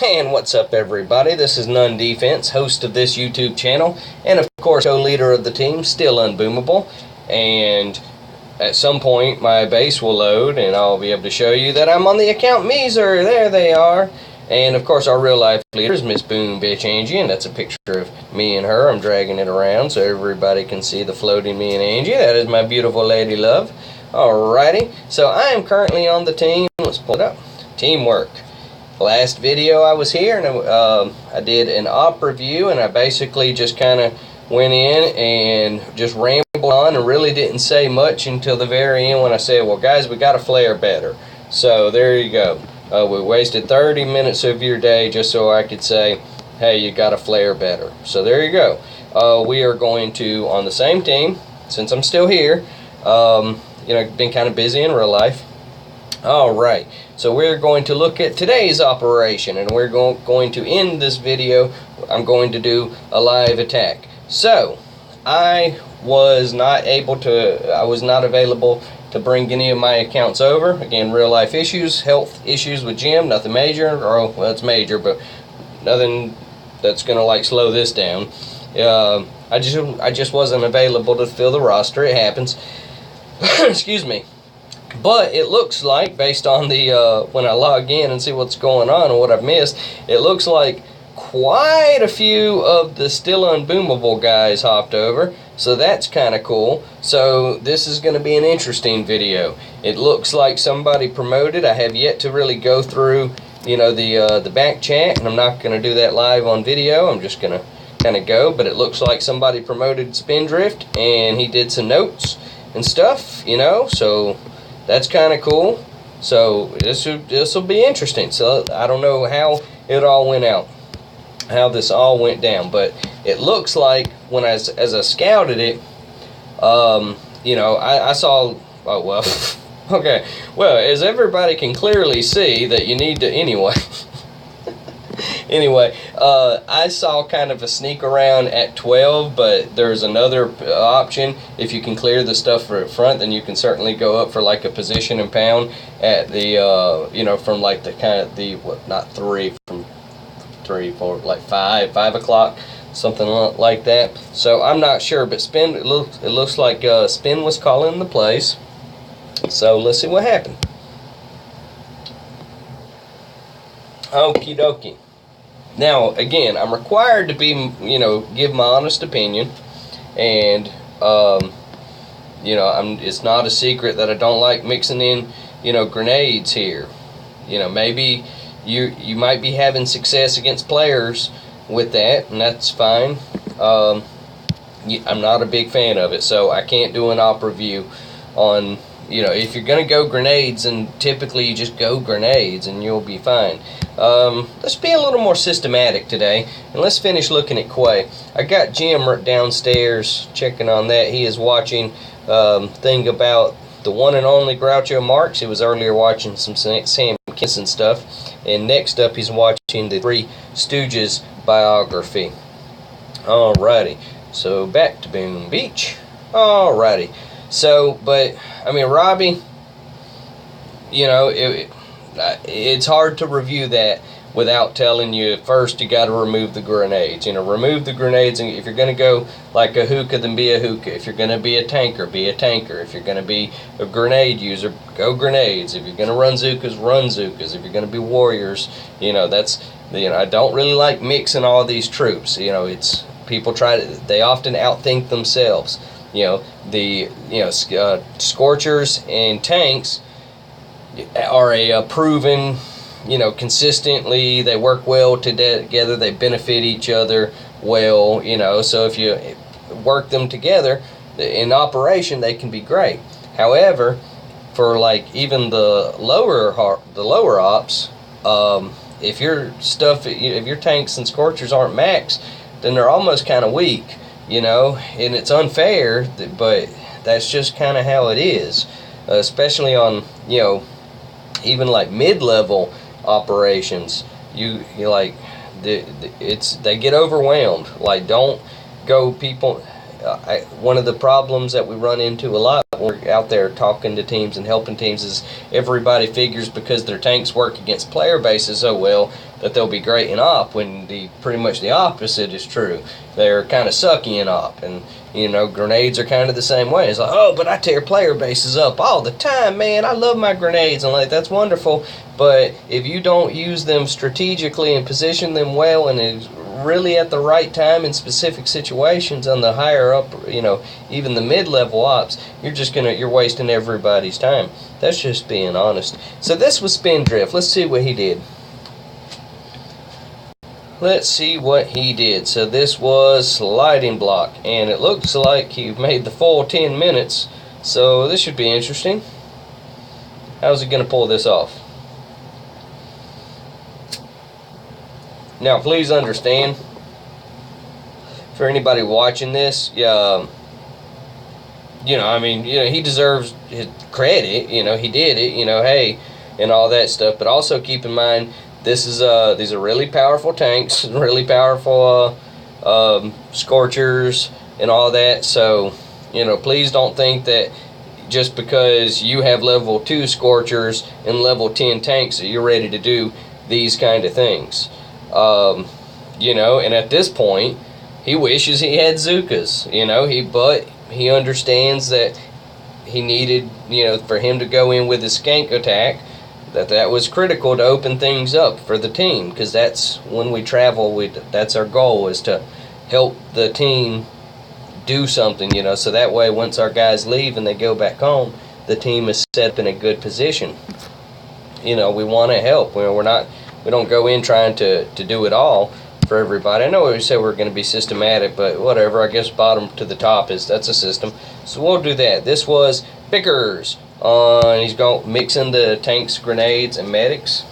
And what's up, everybody? This is None Defense, host of this YouTube channel, and of course co-leader of the team, Still Unboomable. And at some point my base will load and I'll be able to show you that I'm on the account Meezer. There they are. And of course our real life leader is Miss Boom Bitch Angie, and that's a picture of me and her. I'm dragging it around so everybody can see the floating me and Angie. That is my beautiful lady love. Alrighty, so I am currently on the team. Let's pull it up. Teamwork. Last video I was here and I did an op review, and I basically just kind of went in and just rambled on and really didn't say much until the very end when I said, well guys, we got to flare better. So there you go. We wasted 30 minutes of your day just so I could say, hey, you got to flare better. So there you go. We are going to, on the same team, since I'm still here, been kind of busy in real life. Alright, so we're going to look at today's operation, and we're going to end this video. I'm going to do a live attack. So, I was not available to bring any of my accounts over. Again, real life issues, health issues with Jim, nothing major, or well, it's major, but nothing that's going to like slow this down. I just wasn't available to fill the roster. It happens. Excuse me. But it looks like, based on the when I log in and see what's going on and what I've missed, it looks like quite a few of the Still Unboomable guys hopped over. So that's kind of cool. So this is going to be an interesting video. It looks like somebody promoted. I have yet to really go through, the back chat, and I'm not going to do that live on video. I'm just going to kind of go. But it looks like somebody promoted Spindrift, and he did some notes and stuff, so that's kind of cool. So this will be interesting. So I don't know how it all went out, how this all went down, but it looks like when as I scouted it, I saw, oh well, okay, well, as everybody can clearly see that you need to, anyway, I saw kind of a sneak around at 12, but there's another option. If you can clear the stuff for front, then you can certainly go up for like a position and pound at the, from like the kind of the, not 3, from 3, 4, like 5 o'clock, something like that. So I'm not sure, but Spin, it looks like Spin was calling the plays. So let's see what happened. Okie dokie. Now, again, I'm required to be, give my honest opinion, and, it's not a secret that I don't like mixing in, grenades here. Maybe you might be having success against players with that, and that's fine. I'm not a big fan of it, so I can't do an op review on, if you're going to go grenades, and typically you just go grenades and you'll be fine. Let's be a little more systematic today, and let's finish looking at Quay. I got Jim downstairs checking on that. He is watching thing about the one and only Groucho Marx. He was earlier watching some Sam Kinison stuff, and next up he's watching the Three Stooges biography. Alrighty, so back to Boom Beach. Alrighty, so, but, I mean, Robbie, it's hard to review that without telling you first you got to remove the grenades. Remove the grenades, and if you're going to go like a hookah, then be a hookah. If you're going to be a tanker, be a tanker. If you're going to be a grenade user, go grenades. If you're going to run Zookas, run Zookas. If you're going to be warriors, that's, I don't really like mixing all these troops. It's, people they often outthink themselves. Scorchers and tanks are a proven, consistently, they work well together, they benefit each other well, so if you work them together in operation, they can be great. However, for like even the lower ops, if your tanks and Scorchers aren't max, then they're almost kind of weak, and it's unfair, but that's just kind of how it is, especially on, even like mid-level operations. They get overwhelmed. Like, don't go people, one of the problems that we run into a lot when we're out there talking to teams and helping teams is everybody figures because their tanks work against player bases so well that they'll be great in op, when pretty much the opposite is true. They're kind of sucky in op, and grenades are kind of the same way. It's like, oh, but I tear player bases up all the time, man. I love my grenades, and like, that's wonderful. But if you don't use them strategically and position them well and really at the right time in specific situations on the higher up, even the mid-level ops, you're wasting everybody's time. That's just being honest. So this was Spindrift. Let's see what he did. So this was Sliding Block, and it looks like he made the full 10 minutes, so this should be interesting. How's he going to pull this off? Now, please understand, for anybody watching this, he deserves his credit. He did it. Hey, and all that stuff. But also keep in mind, these are really powerful tanks, really powerful scorchers, and all that. So, please don't think that just because you have level 2 scorchers and level 10 tanks that you're ready to do these kind of things. And at this point, he wishes he had Zookas, but he understands that he needed, for him to go in with his skank attack, that was critical to open things up for the team, because that's when we travel, that's our goal, is to help the team do something, so that way once our guys leave and they go back home, the team is set up in a good position. We want to help. We don't go in trying to do it all for everybody. I know we said we're going to be systematic, but whatever. I guess bottom to the top that's a system. So we'll do that. This was Pickers. He's going mixing the tanks, grenades, and medics.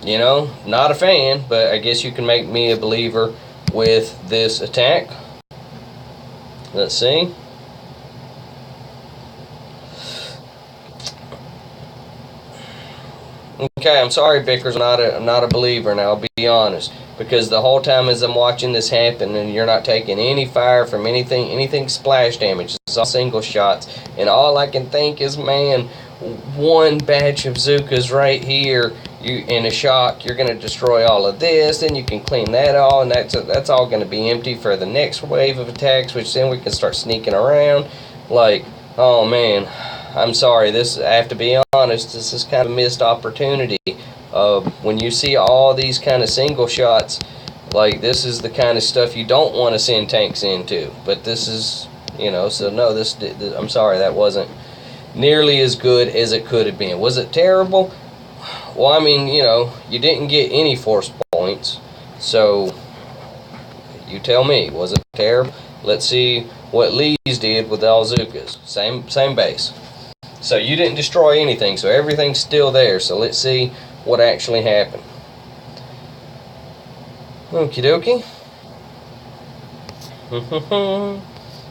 Not a fan, but I guess you can make me a believer with this attack. Let's see. Okay, I'm sorry, Vickers, I'm not a believer, now I'll be honest, because the whole time as I'm watching this happen, and you're not taking any fire from anything splash damage, it's all single shots, and all I can think is, man, one batch of Zookas right here, in a shock, you're going to destroy all of this, then you can clean that all, and that's all going to be empty for the next wave of attacks, which then we can start sneaking around. Like, oh man, I'm sorry, I have to be honest, this is kind of a missed opportunity. When you see all these kind of single shots, like, this is the kind of stuff you don't want to send tanks into. But this is, so no, I'm sorry, that wasn't nearly as good as it could have been. Was it terrible? Well, I mean, you didn't get any force points, so you tell me, was it terrible? Let's see what Lee's did with all Zookas. Same base. So you didn't destroy anything, so everything's still there. So let's see what actually happened. Okie dokie.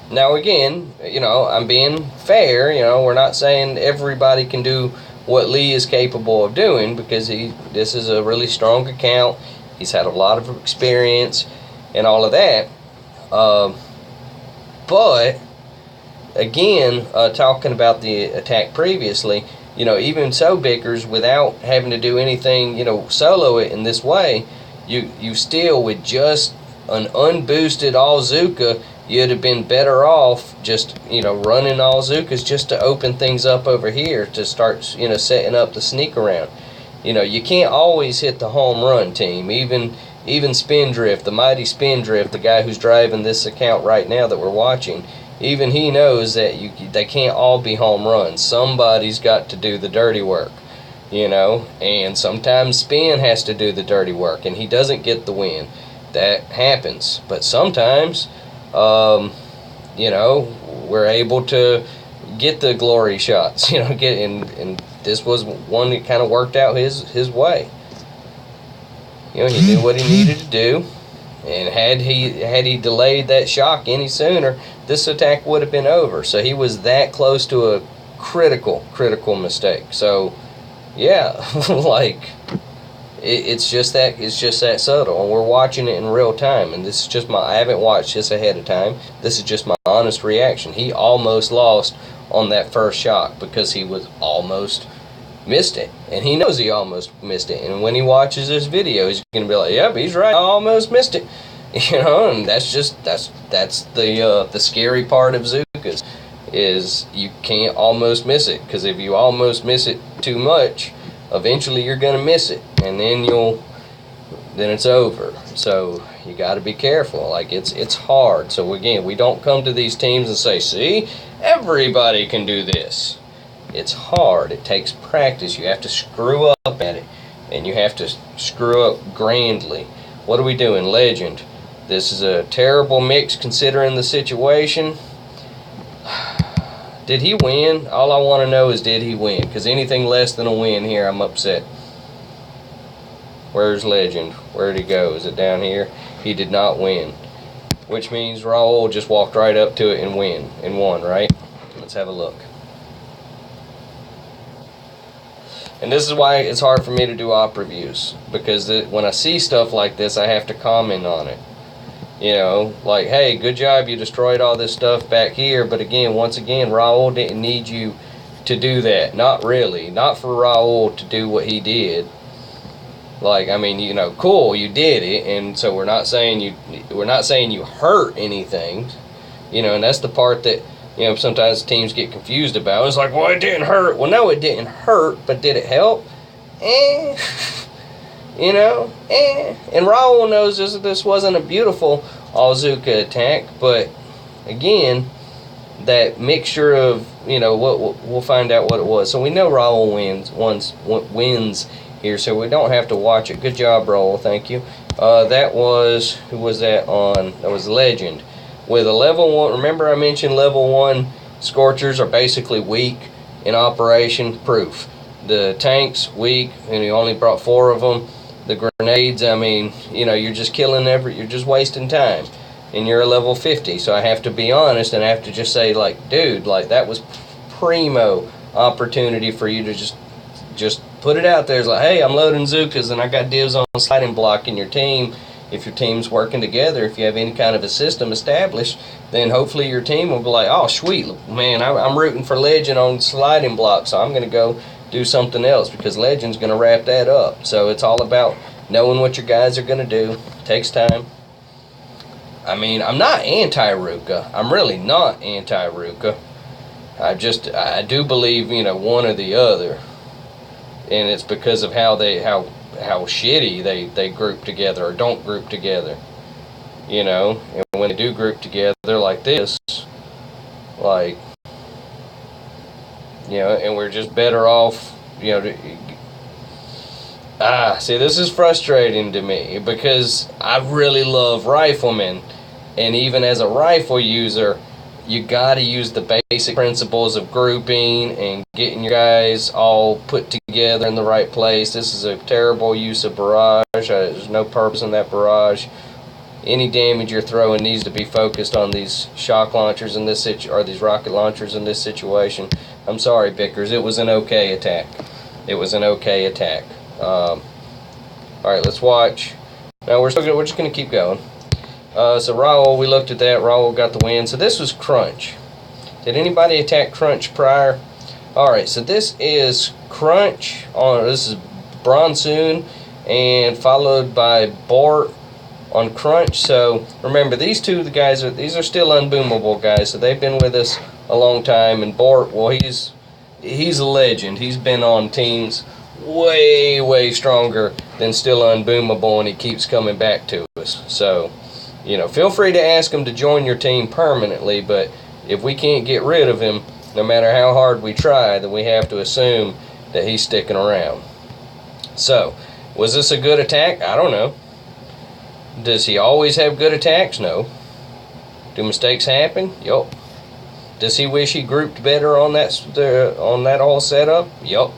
Now again, I'm being fair. We're not saying everybody can do what Lee is capable of doing, because this is a really strong account. He's had a lot of experience and all of that. But again, talking about the attack previously, even so, Bickers, without having to do anything, solo it in this way, you still, with just an unboosted all Zooka, you'd have been better off just, running all Zookas just to open things up over here to start, setting up the sneak around. You can't always hit the home run, team. Even Spindrift, the mighty Spindrift, the guy who's driving this account right now that we're watching, even he knows that they can't all be home runs. Somebody's got to do the dirty work, and sometimes Spin has to do the dirty work, and he doesn't get the win. That happens. But sometimes, we're able to get the glory shots, and this was one that kind of worked out his way. He knew what he needed to do. And had he delayed that shock any sooner, this attack would have been over. So he was that close to a critical mistake. So, yeah, like, It's just that subtle, and we're watching it in real time. And this is just I haven't watched this ahead of time. This is just my honest reaction. He almost lost on that first shot because he was almost missed it, and he knows he almost missed it. And when he watches this video, he's gonna be like, "Yep, he's right. I almost missed it." And that's the scary part of Zukas, is you can't almost miss it, because if you almost miss it too much, eventually you're gonna miss it, and then it's over. So you got to be careful. Like, it's hard. So again, we don't come to these teams and say, "See, everybody can do this." It's hard. It takes practice. You have to screw up at it, and you have to screw up grandly. What are we doing? Legend. This is a terrible mix considering the situation. Did he win? All I want to know is, did he win? Because anything less than a win here, I'm upset. Where's Legend? Where'd he go? Is it down here? He did not win. Which means Raul just walked right up to it and won, right? Let's have a look. And this is why it's hard for me to do op reviews, because when I see stuff like this, I have to comment on it. Like, hey, good job, you destroyed all this stuff back here, but once again, Raul didn't need you to do that. Not really. Not for Raul to do what he did. Like, I mean, cool, you did it, and so we're not saying you hurt anything. And that's the part that sometimes teams get confused about. It's like, well, it didn't hurt. Well, no, it didn't hurt, but did it help? And Raul knows this wasn't a beautiful All-Zuka attack, but again, that mixture of, we'll find out what it was. So we know Raul wins here, so we don't have to watch it. Good job, Raul, thank you. That was, who was that on? That was Legend. With a level 1, remember I mentioned level 1 Scorchers are basically weak in operation proof. The tanks, weak, and you only brought 4 of them. The grenades, I mean, you're just killing you're just wasting time. And you're a level 50, so I have to be honest, and I have to just say, like, dude, like, that was primo opportunity for you to just put it out there. It's like, hey, I'm loading Zukas, and I got dibs on sliding block in your team. If your team's working together, if you have any kind of a system established, then hopefully your team will be like, oh, sweet, man, I'm rooting for Legend on sliding block, so I'm going to go do something else, because Legend's going to wrap that up. So it's all about knowing what your guys are going to do. It takes time. I mean, I'm not anti-Ruka. I'm really not anti-Ruka. I do believe, one or the other. And it's because of how shitty they group together or don't group together. And when they do group together like this, like, and we're just better off, see, this is frustrating to me, because I really love riflemen, and even as a rifle user, you got to use the basic principles of grouping and getting your guys all put together in the right place. This is a terrible use of barrage. There's no purpose in that barrage. Any damage you're throwing needs to be focused on these shock launchers in this or these rocket launchers in this situation. I'm sorry, Bickers. It was an okay attack. It was an okay attack. All right, let's watch. Now we're just gonna keep going. So Raul, we looked at that. Raul got the win. So this was Crunch. Did anybody attack Crunch prior? All right, so this is Crunch. This is Bronsoon, and followed by Bort on Crunch. So remember, these two guys these are still unboomable guys. So they've been with us a long time. And Bort, well, he's a legend. He's been on teams way stronger than still unboomable, and he keeps coming back to us. So, feel free to ask him to join your team permanently, but if we can't get rid of him, no matter how hard we try, then we have to assume that he's sticking around. So, was this a good attack? I don't know. Does he always have good attacks? No. Do mistakes happen? Yup. Does he wish he grouped better on that whole setup? Yup.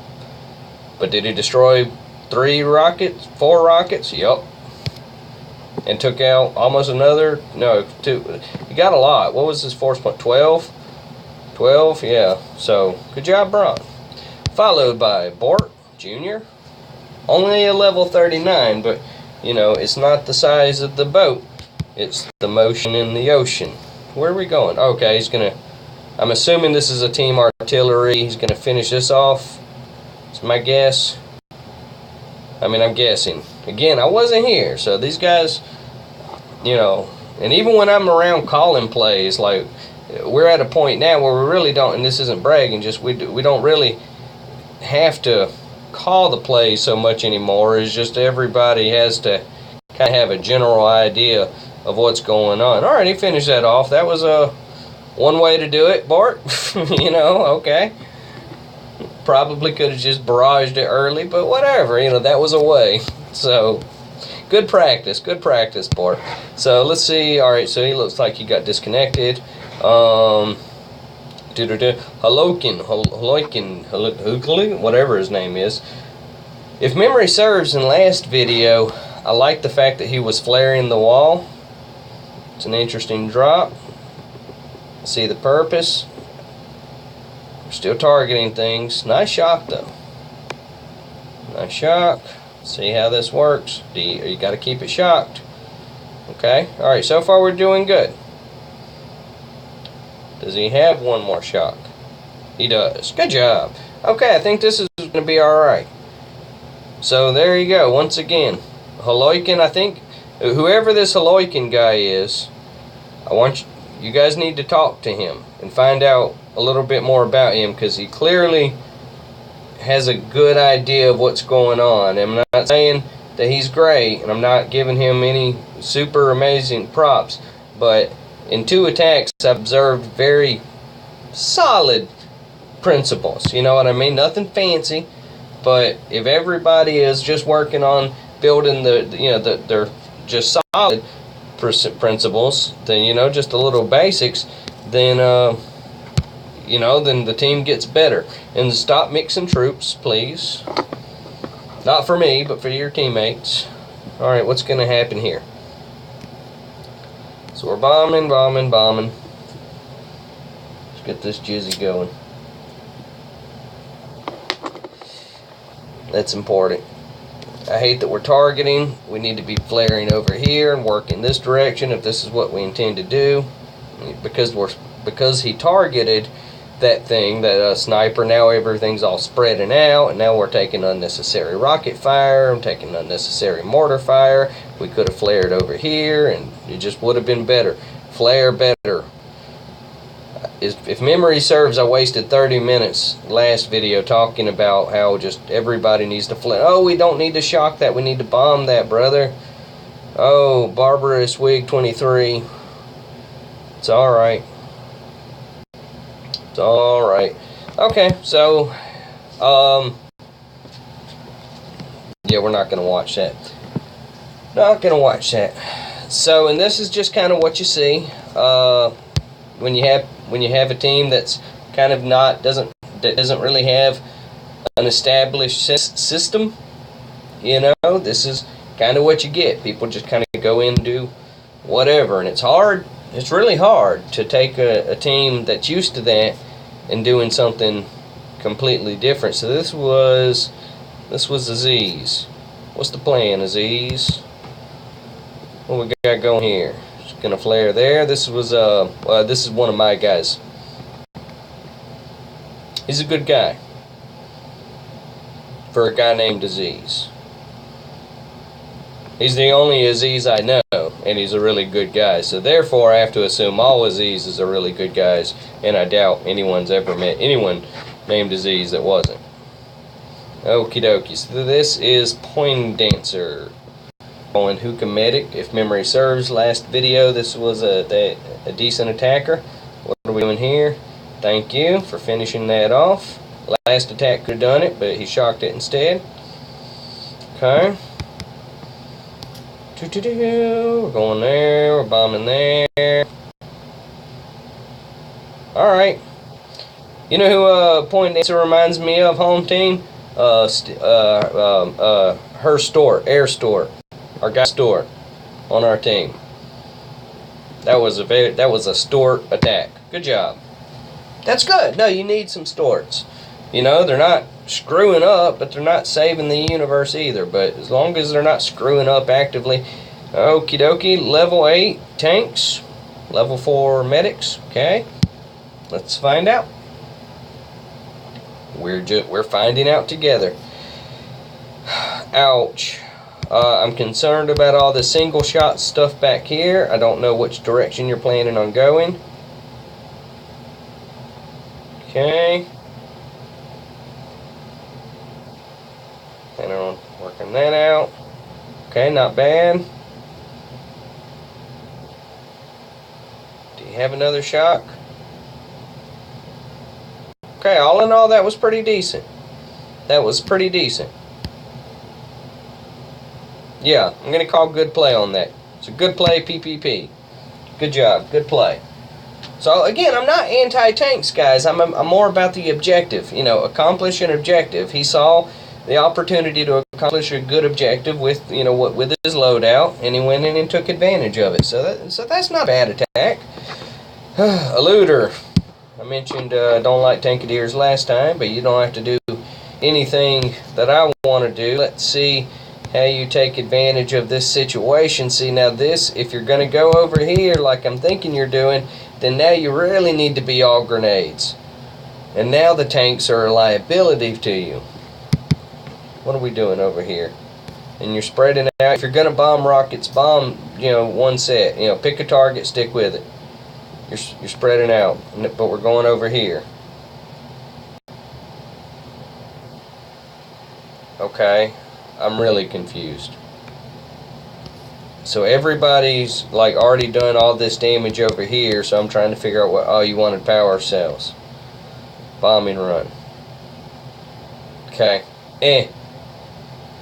But did he destroy 4 rockets? Yup. And took out almost another, no, 2. He got a lot. What was his force point? 12? 12? Yeah. So, good job, Bron. Followed by Bort Jr. Only a level 39, but you know, it's not the size of the boat. It's the motion in the ocean. Where are we going? Okay, he's gonna, I'm assuming this is a team artillery. He's gonna finish this off. It's my guess. I mean, I'm guessing. Again, I wasn't here, so these guys, you know, and even when I'm around calling plays, like, we're at a point now where we really don't, and this isn't bragging, just we don't really have to call the plays so much anymore. It's just everybody has to kind of have a general idea of what's going on. All right, he finished that off. That was one way to do it, Bart. You know, okay. Probably could have just barraged it early, but whatever. You know, that was a way. So, good practice, Bart. So let's see. All right, so he looks like he got disconnected. Halokin, whatever his name is. If memory serves, in last video, I like the fact that he was flaring the wall. It's an interesting drop. See the purpose. We're still targeting things. Nice shock, though. Nice shock. See how this works. You got to keep it shocked. Okay. All right. So far, we're doing good. Does he have one more shock? He does. Good job. Okay, I think this is going to be all right. So there you go. Once again, Halokin, I think, whoever this Halokin guy is, you guys need to talk to him and find out a little bit more about him, because he clearly has a good idea of what's going on. I'm not saying that he's great, and I'm not giving him any super amazing props, but in 2 attacks, I've observed very solid principles. You know what I mean? Nothing fancy, but if everybody is just working on building they're just solid principles, then, you know, just a little basics, then you know, then the team gets better. And stop mixing troops, please. Not for me, but for your teammates. All right, what's going to happen here? So we're bombing. Let's get this jizzy going. That's important. I hate that we're targeting. We need to be flaring over here and work in this direction if this is what we intend to do. Because he targeted that thing, that sniper, now everything's all spreading out, and now we're taking unnecessary rocket fire, I'm taking unnecessary mortar fire. We could have flared over here, and it just would have been better. Flare better. If memory serves, I wasted 30 minutes last video talking about how just everybody needs to flare. Oh, we don't need to shock that, we need to bomb that, brother. Oh, Barbarous Wig 23. It's alright. It's alright. Okay, so yeah, we're not gonna watch that. Not gonna watch that. So, and this is just kind of what you see when you have a team that's kind of doesn't really have an established system. You know, this is kind of what you get. People just kind of go in and do whatever, and it's hard. It's really hard to take a team that's used to that and doing something completely different. So this was Aziz. What's the plan, Aziz? What we got going here? Just gonna flare there. This is one of my guys. He's a good guy for a guy named Aziz. He's the only Aziz I know, and he's a really good guy. So therefore, I have to assume all Azizes are really good guys, and I doubt anyone's ever met anyone named Aziz that wasn't. Okie dokie. So this is Poindexter. On Hookah Medic, if memory serves. Last video, this was a decent attacker. What are we doing here? Thank you for finishing that off. Last attack could have done it, but he shocked it instead. Okay. We're going there. We're bombing there. Alright. You know who Poindexter reminds me of, home team? Her store, Air Store. Our guy Stewart on our team. That was a Stewart attack. Good job. That's good. No, you need some Stewarts. You know, they're not screwing up, but they're not saving the universe either. But as long as they're not screwing up actively. Okie dokie, level 8 tanks, level 4 medics. Okay, let's find out. We're finding out together. Ouch. I'm concerned about all the single shot stuff back here. I don't know which direction you're planning on going. Okay. Planning on working that out. Okay, not bad. Do you have another shock? Okay, all in all, that was pretty decent. That was pretty decent. Yeah, I'm going to call good play on that. It's a good play, PPP. Good job, good play. So, again, I'm not anti-tanks, guys. I'm more about the objective. You know, accomplish an objective. He saw the opportunity to accomplish a good objective with, you know, with his loadout, and he went in and took advantage of it. So that's not a bad attack. Eluder. I mentioned I don't like Tankadiers last time, but you don't have to do anything that I want to do. Let's see how you take advantage of this situation. See, now this, if you're going to go over here like I'm thinking you're doing, then now you really need to be all grenades. And now the tanks are a liability to you. What are we doing over here? And you're spreading out. If you're going to bomb rockets, bomb, you know, one set. You know, pick a target, stick with it. You're spreading out. But we're going over here. Okay. I'm really confused. So everybody's like already done all this damage over here, so I'm trying to figure out what. Oh, you wanted power cells. Bombing run. Okay.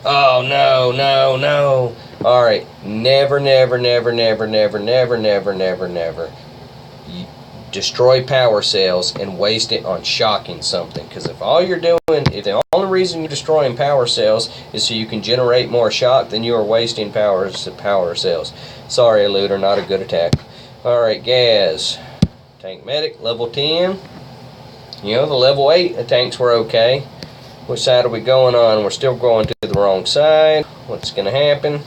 Oh, no, no, no. Alright. Never, never, never, never, never, never, never, never, never. You destroy power cells and waste it on shocking something. Because if all you're doing, if the only reason you're destroying power cells is so you can generate more shock, then you are wasting power cells. Sorry, Eluder, not a good attack. Alright, Gaz. Tank medic, level 10. You know, the level 8 tanks were okay. Which side are we going on? We're still going to the wrong side. What's going to happen?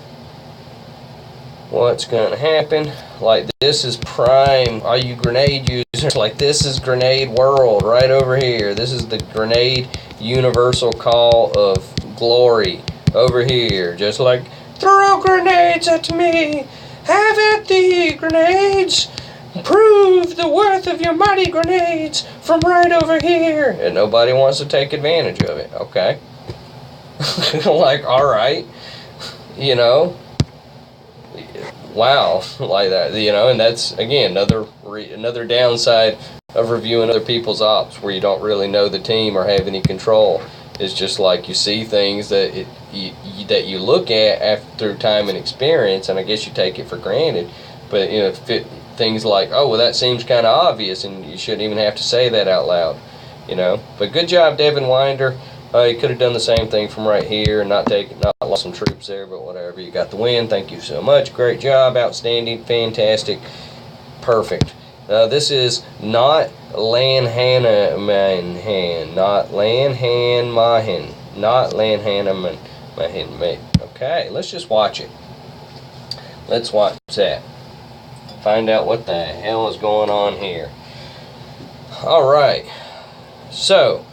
What's going to happen? Like, this is prime. All you grenade users, like, this is grenade world right over here. This is the grenade universal call of glory over here. Just like, throw grenades at me. Have at thee, grenades. Prove the worth of your mighty grenades from right over here. And nobody wants to take advantage of it. Okay. Like, alright. You know. Wow. Like that. You know, and that's, again, another downside of reviewing other people's ops where you don't really know the team or have any control. It's just like you see things that that you look at after time and experience, and I guess you take it for granted. But, you know, things like, oh, well, that seems kind of obvious, and you shouldn't even have to say that out loud, you know. But good job, Devin Winder. You could have done the same thing from right here and not lost some troops there, but whatever. You got the win. Thank you so much. Great job. Outstanding. Fantastic. Perfect. This is not Lanhanaman. Not Lanhan Not Lanhanaman. Okay, let's just watch it. Let's watch that. Find out what the hell is going on here. Alright. So,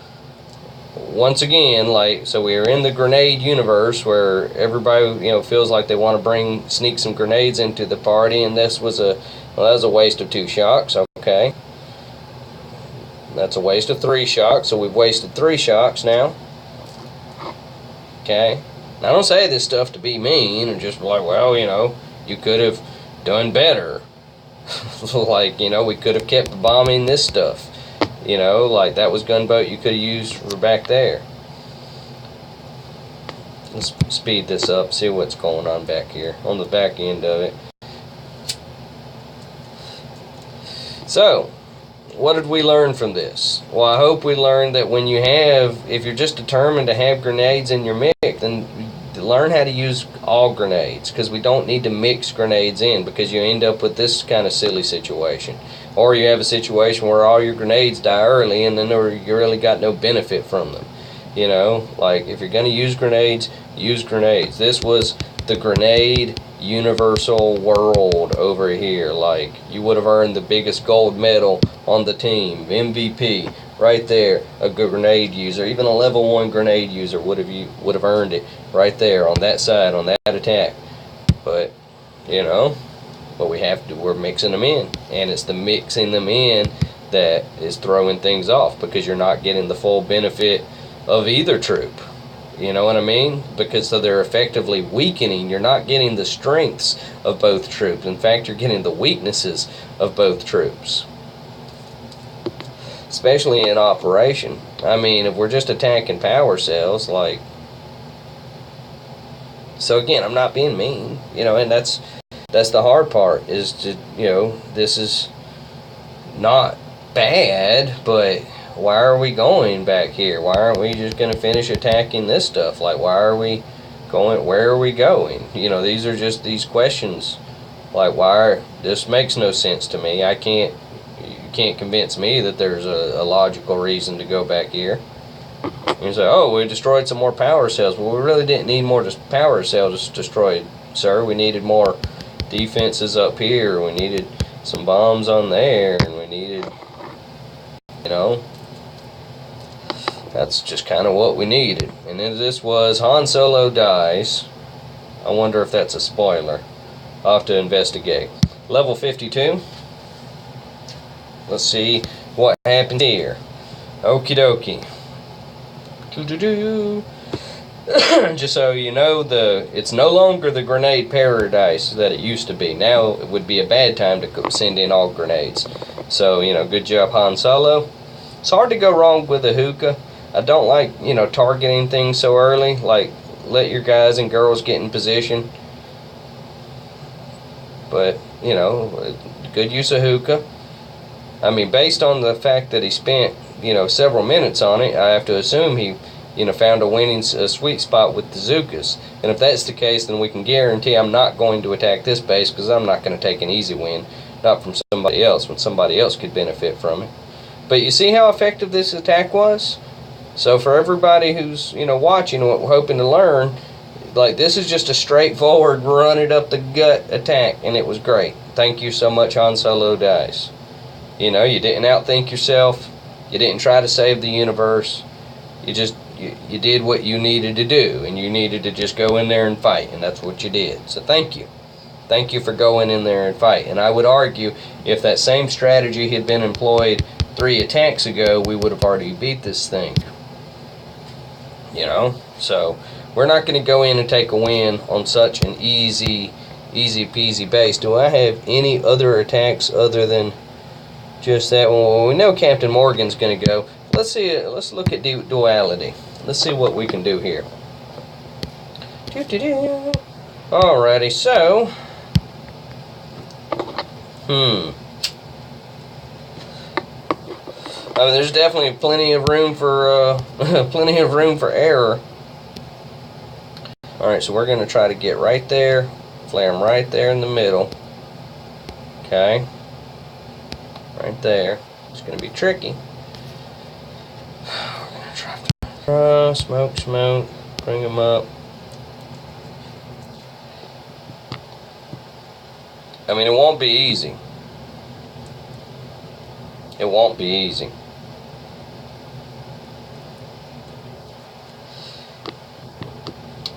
once again, so we're in the grenade universe where everybody, you know, feels like they want to sneak some grenades into the party, and this was that was a waste of 2 shocks. Okay. That's a waste of 3 shocks, so we've wasted 3 shocks now. Okay. I don't say this stuff to be mean and just like, well, you know, you could have done better. Like, you know, we could have kept bombing this stuff. You know, like that was gunboat you could have used for back there. Let's speed this up, see what's going on back here on the back end of it. So, what did we learn from this? Well, I hope we learned that if you're just determined to have grenades in your mix, then learn how to use all grenades, because we don't need to mix grenades in, because you end up with this kind of silly situation. Or you have a situation where all your grenades die early and then you really got no benefit from them. You know, like if you're going to use grenades, use grenades. This was the grenade universal world over here. Like, you would have earned the biggest gold medal on the team, MVP, right there. A good grenade user, even a level 1 grenade user would have earned it right there on that side, on that attack. But, you know, but we're mixing them in, and it's the mixing them in that is throwing things off, because you're not getting the full benefit of either troop. You know what I mean? Because so they're effectively weakening. You're not getting the strengths of both troops. In fact, you're getting the weaknesses of both troops. Especially in operation. I mean, if we're just attacking power cells, like... So again, I'm not being mean, you know, and that's the hard part, is to, you know, this is not bad, but why are we going back here? Why aren't we just going to finish attacking this stuff? Like, why are we going, where are we going? You know, these are just these questions. Like, this makes no sense to me. You can't convince me that there's a logical reason to go back here. You say, oh, we destroyed some more power cells. Well, we really didn't need more power cells destroyed, sir. We needed more defenses up here. We needed some bombs on there, and we needed, you know, that's just kind of what we needed. And then this was Han Solo dies. I wonder if that's a spoiler. I'll have to investigate. Level 52. Let's see what happened here. Okie dokie. Just so you know, it's no longer the grenade paradise that it used to be. Now it would be a bad time to send in all grenades. So, you know, good job, Han Solo. It's hard to go wrong with a hookah. I don't like, you know, targeting things so early. Like, let your guys and girls get in position. But, you know, good use of hookah. I mean, based on the fact that he spent, you know, several minutes on it, I have to assume he, you know, found a sweet spot with the Zookas. And if that's the case, then we can guarantee I'm not going to attack this base, because I'm not going to take an easy win. Not from somebody else, when somebody else could benefit from it. But you see how effective this attack was? So for everybody who's, you know, watching, hoping to learn, like, this is just a straightforward run it up the gut attack, and it was great. Thank you so much, Han Solo dies. You know, you didn't outthink yourself. You didn't try to save the universe. You just, you did what you needed to do, and you needed to just go in there and fight, and that's what you did. So thank you. Thank you for going in there and fight. And I would argue, if that same strategy had been employed 3 attacks ago, we would have already beat this thing. You know? So, we're not going to go in and take a win on such an easy peasy base. Do I have any other attacks other than just that one? Well, we know Captain Morgan's going to go. Let's see. Let's look at duality. Let's see what we can do here. Alrighty, so I mean, there's definitely plenty of room for error. All right, so we're going to try to get right there, flare them right there in the middle. Okay, right there. It's going to be tricky. We're going to try to smoke, bring them up. I mean, it won't be easy. It won't be easy.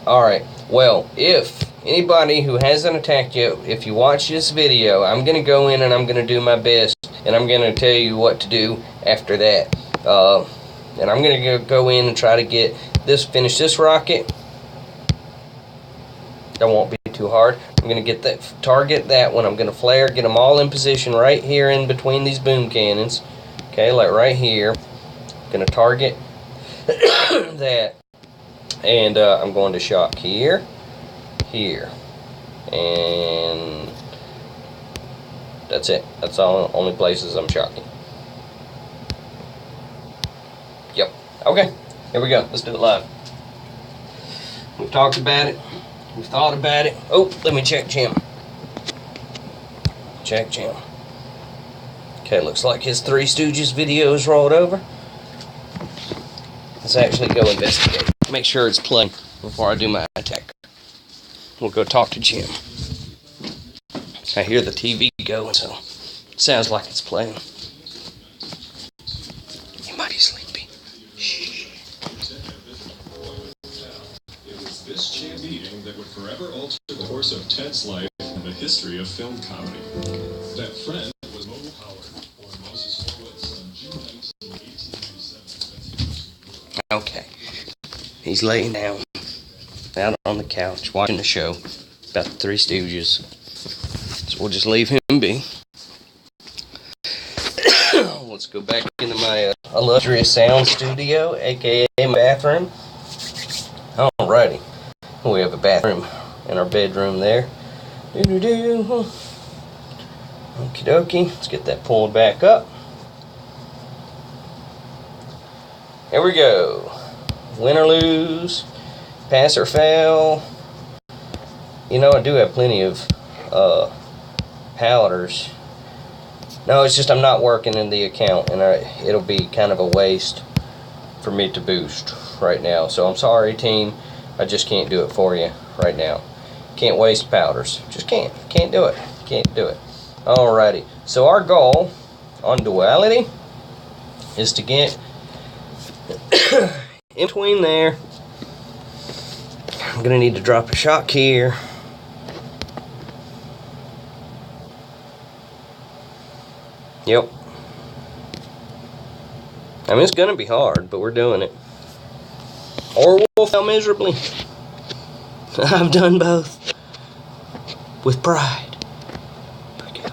Alright, well, if anybody who hasn't attacked yet, if you watch this video, I'm going to go in and I'm going to do my best, and I'm going to tell you what to do after that. And I'm going to go in and try to finish this rocket. That won't be too hard. I'm going to target that one. I'm going to flare, get them all in position right here in between these boom cannons. Okay, like right here. I'm going to target that. And I'm going to shock here, and that's it. That's all only places I'm shocking. Yep. Okay, here we go. Let's do it live. We've talked about it. We've thought about it. Oh, let me check Jim. Check Jim. Okay, looks like his Three Stooges video is rolled over. let's actually go investigate. Make sure it's playing before I do my attack. We'll go talk to Jim. I hear the TV going, so it sounds like it's playing. He might be sleepy. Shh. It was this meeting that would forever alter the course of Ted's life and the history of film comedy. That friend was Mo Howard, or Moses Horowitz, on June 19, 1897. Okay. He's laying down out on the couch watching the show about the Three Stooges. So we'll just leave him be. Let's go back into my illustrious sound studio, aka my bathroom. Alrighty. We have a bathroom in our bedroom there. Okie dokie. Let's get that pulled back up. Here we go. Win or lose. Pass or fail. You know, I do have plenty of powders. No, it's just I'm not working in the account, and it'll be kind of a waste for me to boost right now. So I'm sorry, team. I just can't do it for you right now. Can't waste powders. Just can't. Can't do it. Can't do it. Alrighty. So our goal on duality is to get in between there. I'm going to need to drop a shock here. Yep. I mean, it's going to be hard, but we're doing it. Or we'll fail miserably. I've done both. With pride. Here we go.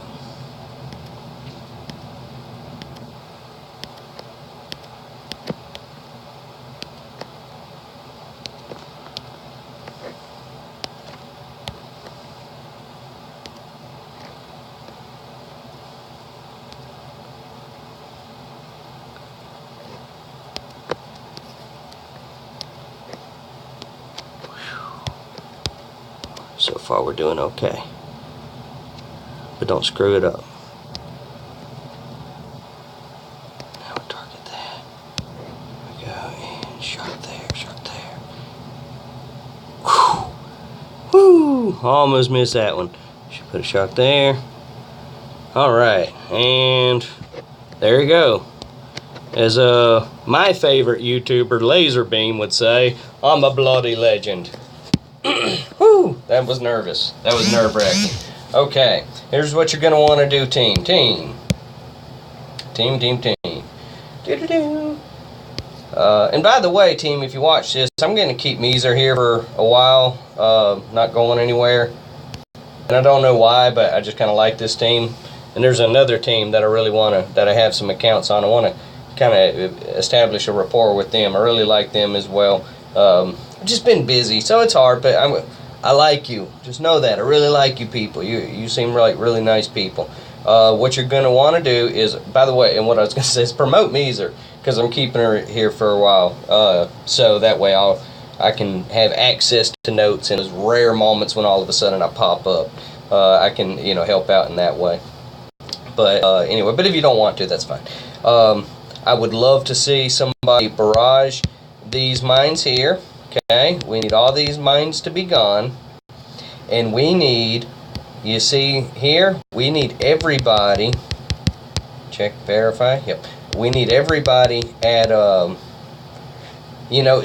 So far we're doing okay. But don't screw it up. Now we'll target that. There we go. And shot there, shot there. Whew. Woo! Almost missed that one. Should put a shot there. Alright. And there you go. As my favorite YouTuber, Laserbeam, would say, I'm a bloody legend. Whew, that was nervous. That was nerve-wracking. Okay, here's what you're going to want to do, team. Team. Do-do-do. And by the way, team, if you watch this, I'm going to keep Meezer here for a while. Not going anywhere. And I don't know why, but I just kind of like this team. And there's another team that I really want to, that I have some accounts on. I want to kind of establish a rapport with them. I really like them as well. I've just been busy, so it's hard, but I like you. Just know that. I really like you people. You seem like really nice people. What you're going to want to do is, by the way, and what I was going to say is promote Meezer, because I'm keeping her here for a while. So that way I can have access to notes in those rare moments when all of a sudden I pop up. I can, help out in that way. But anyway, but if you don't want to, that's fine. I would love to see somebody barrage these mines here. Okay, we need all these mines to be gone. And we need, you see here, we need everybody. Check, verify. Yep. We need everybody at, as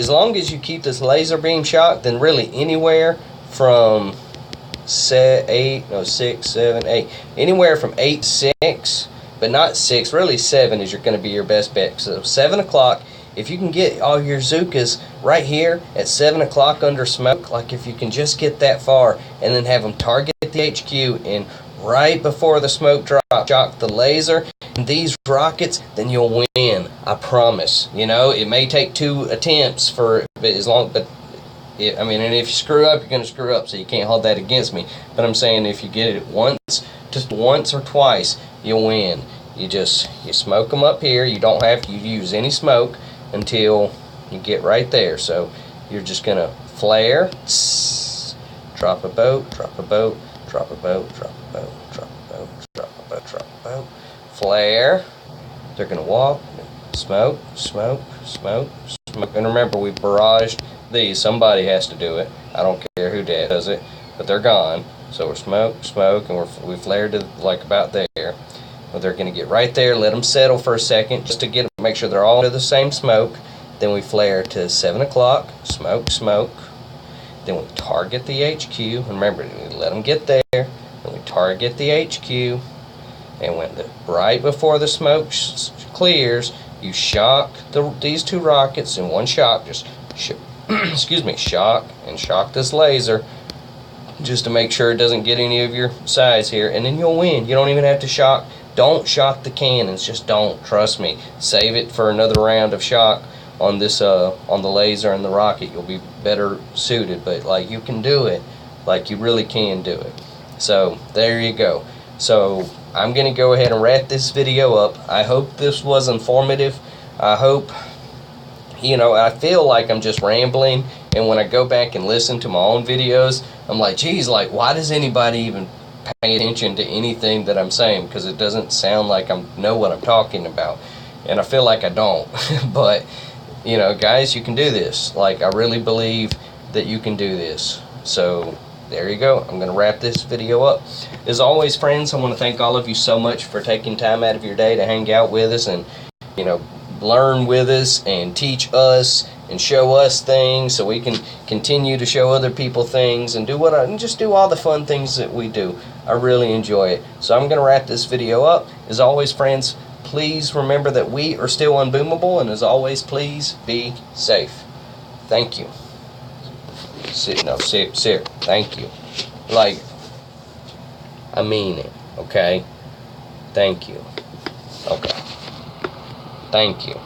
long as you keep this laser beam shot, then really anywhere from 6, 7, 8. Anywhere from 8, 6, but not 6, really 7 is going to be your best bet. So 7 o'clock. If you can get all your Zookas right here at 7 o'clock under smoke, like if you can just get that far and then have them target the HQ and right before the smoke drop, shock the laser and these rockets, then you'll win. I promise. It may take 2 attempts and if you screw up, you're going to screw up, so you can't hold that against me. But I'm saying if you get it just once or twice, you'll win. You smoke them up here. You don't have to use any smoke until you get right there. So you're just gonna flare, drop a boat, drop a boat, drop a boat, drop a boat, drop a boat, drop a boat, drop a boat, flare. They're gonna walk, smoke, smoke, smoke, smoke. And remember, we barraged these. Somebody has to do it. I don't care who does it, but they're gone. So we're smoke, and we flared to like about there. Well, they're going to get right there. Let them settle for a second just to make sure they're all under the same smoke. Then we flare to 7 o'clock. Smoke. Then we target the HQ. And remember, we let them get there. Then we target the HQ. And right before the smoke clears, you shock these two rockets in one shock. Just shock this laser, just to make sure it doesn't get any of your size here, and then you'll win. You don't even have to shock. Don't shock the cannons. Just don't. Trust me. Save it for another round of shock on this on the laser and the rocket. You'll be better suited. But like, you can do it. Like, you really can do it. So there you go. So I'm gonna go ahead and wrap this video up. I hope this was informative. I hope, I feel like I'm just rambling, and when I go back and listen to my own videos, I'm like, geez, like, why does anybody even pay attention to anything that I'm saying? Because it doesn't sound like I know what I'm talking about, and I feel like I don't. But, guys, you can do this. Like, I really believe that you can do this. So there you go. I'm going to wrap this video up. As always, friends, I want to thank all of you so much for taking time out of your day to hang out with us and, learn with us and teach us and show us things, so we can continue to show other people things and just do all the fun things that we do. I really enjoy it. So I'm going to wrap this video up. As always, friends, please remember that we are still unboomable, and as always, please be safe. Thank you. Sir, thank you. Like, I mean it, okay? Thank you. Okay. Thank you.